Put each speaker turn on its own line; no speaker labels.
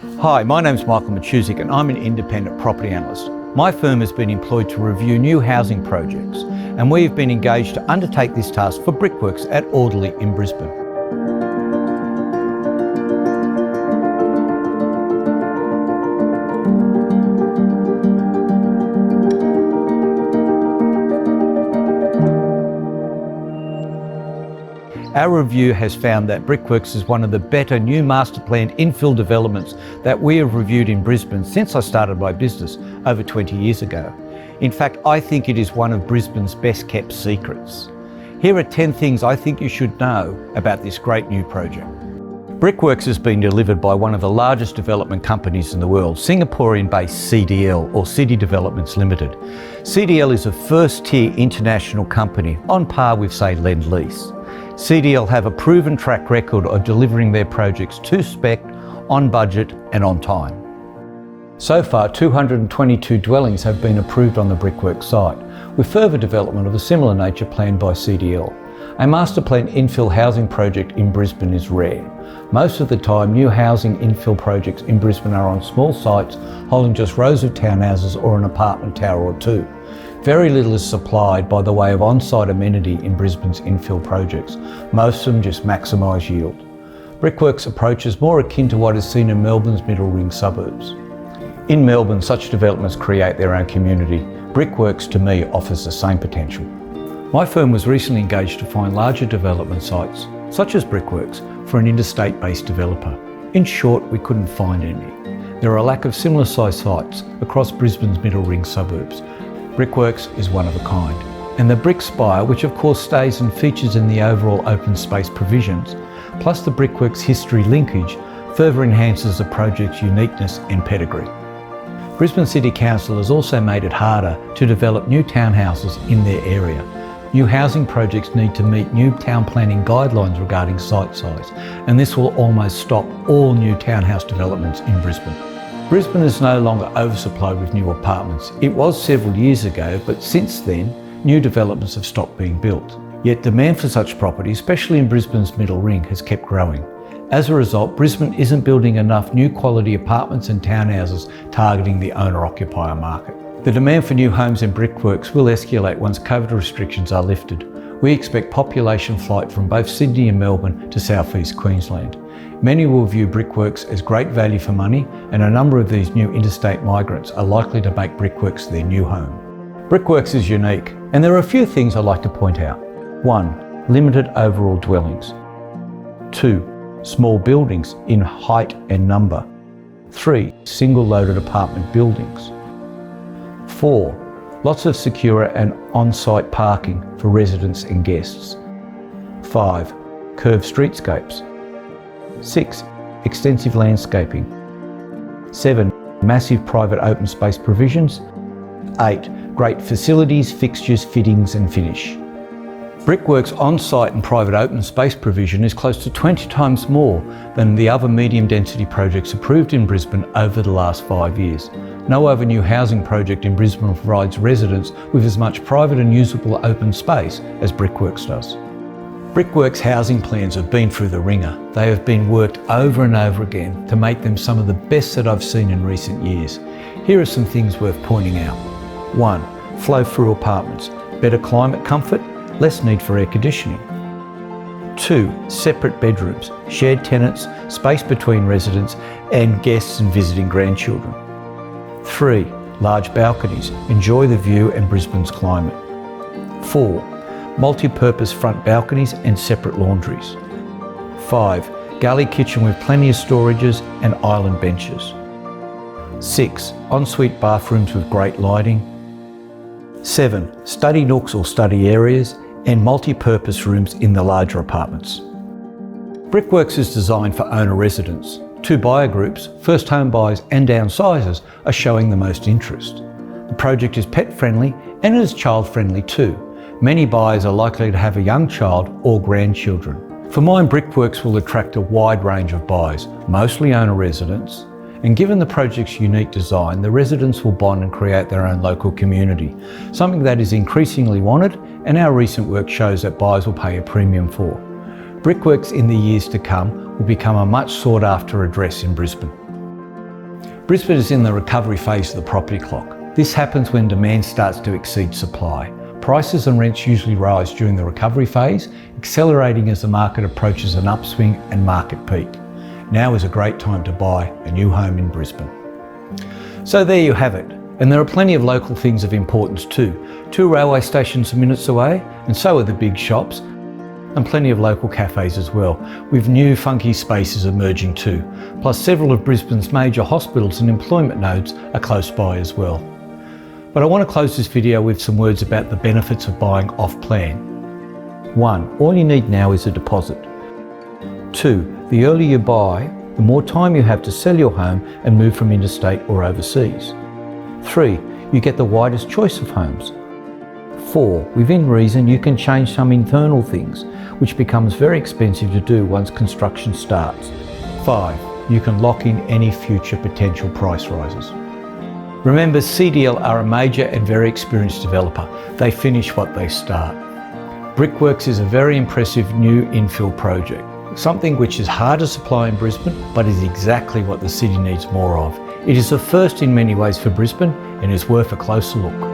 Hi, my name's Michael Machuzik and I'm an independent property analyst. My firm has been employed to review new housing projects and we have been engaged to undertake this task for Brickworks at Alderley in Brisbane. Our review has found that Brickworks is one of the better new master planned infill developments that we have reviewed in Brisbane since I started my business over 20 years ago. In fact, I think it is one of Brisbane's best kept secrets. Here are 10 things I think you should know about this great new project. Brickworks has been delivered by one of the largest development companies in the world, Singaporean-based CDL or City Developments Limited. CDL is a first-tier international company on par with, say, Lend-Lease. CDL have a proven track record of delivering their projects to spec, on budget and on time. So far, 222 dwellings have been approved on the Brickworks site, with further development of a similar nature planned by CDL. A master plan infill housing project in Brisbane is rare. Most of the time, new housing infill projects in Brisbane are on small sites holding just rows of townhouses or an apartment tower or two. Very little is supplied by the way of on-site amenity in Brisbane's infill projects. Most of them just maximise yield. Brickworks' approach is more akin to what is seen in Melbourne's middle ring suburbs. In Melbourne, such developments create their own community. Brickworks, to me, offers the same potential. My firm was recently engaged to find larger development sites, such as Brickworks, for an interstate-based developer. In short, we couldn't find any. There are a lack of similar sized sites across Brisbane's middle ring suburbs. Brickworks is one of a kind. And the brick spire, which of course stays and features in the overall open space provisions, plus the Brickworks history linkage, further enhances the project's uniqueness and pedigree. Brisbane City Council has also made it harder to develop new townhouses in their area. New housing projects need to meet new town planning guidelines regarding site size, and this will almost stop all new townhouse developments in Brisbane. Brisbane is no longer oversupplied with new apartments. It was several years ago, but since then, new developments have stopped being built. Yet demand for such property, especially in Brisbane's middle ring, has kept growing. As a result, Brisbane isn't building enough new quality apartments and townhouses targeting the owner-occupier market. The demand for new homes in Brickworks will escalate once COVID restrictions are lifted. We expect population flight from both Sydney and Melbourne to South East Queensland. Many will view Brickworks as great value for money, and a number of these new interstate migrants are likely to make Brickworks their new home. Brickworks is unique, and there are a few things I'd like to point out. 1. Limited overall dwellings. 2. Small buildings in height and number. 3. Single-loaded apartment buildings. 4. Lots of secure and on-site parking for residents and guests. 5. Curved streetscapes. 6. Extensive landscaping. 7. Massive private open space provisions. 8. Great facilities, fixtures, fittings and finish. Brickworks' on-site and private open space provision is close to 20 times more than the other medium density projects approved in Brisbane over the last 5 years. No other new housing project in Brisbane provides residents with as much private and usable open space as Brickworks does. Brickworks' housing plans have been through the ringer. They have been worked over and over again to make them some of the best that I've seen in recent years. Here are some things worth pointing out. 1. Flow-through apartments. Better climate comfort, less need for air conditioning. 2. Separate bedrooms, shared tenants, space between residents and guests and visiting grandchildren. 3. Large balconies. Enjoy the view and Brisbane's climate. 4. Multi-purpose front balconies and separate laundries. 5. Galley kitchen with plenty of storages and island benches. 6. Ensuite bathrooms with great lighting. 7. Study nooks or study areas and multi-purpose rooms in the larger apartments. Brickworks is designed for owner residents. 2 buyer groups, first home buyers and downsizers, are showing the most interest. The project is pet friendly and it is child friendly too. Many buyers are likely to have a young child or grandchildren. For mine, Brickworks will attract a wide range of buyers, mostly owner residents, and given the project's unique design, the residents will bond and create their own local community, something that is increasingly wanted and our recent work shows that buyers will pay a premium for. Brickworks in the years to come will become a much sought after address in Brisbane. Brisbane is in the recovery phase of the property clock. This happens when demand starts to exceed supply. Prices and rents usually rise during the recovery phase, accelerating as the market approaches an upswing and market peak. Now is a great time to buy a new home in Brisbane. So there you have it. And there are plenty of local things of importance too. 2 railway stations are minutes away, and so are the big shops, and plenty of local cafes as well, with new funky spaces emerging too. Plus several of Brisbane's major hospitals and employment nodes are close by as well. But I want to close this video with some words about the benefits of buying off-plan. 1. All you need now is a deposit. 2. The earlier you buy, the more time you have to sell your home and move from interstate or overseas. 3. You get the widest choice of homes. 4. Within reason, you can change some internal things, which becomes very expensive to do once construction starts. 5. You can lock in any future potential price rises. Remember, CDL are a major and very experienced developer. They finish what they start. Brickworks is a very impressive new infill project, something which is hard to supply in Brisbane, but is exactly what the city needs more of. It is a first in many ways for Brisbane and is worth a closer look.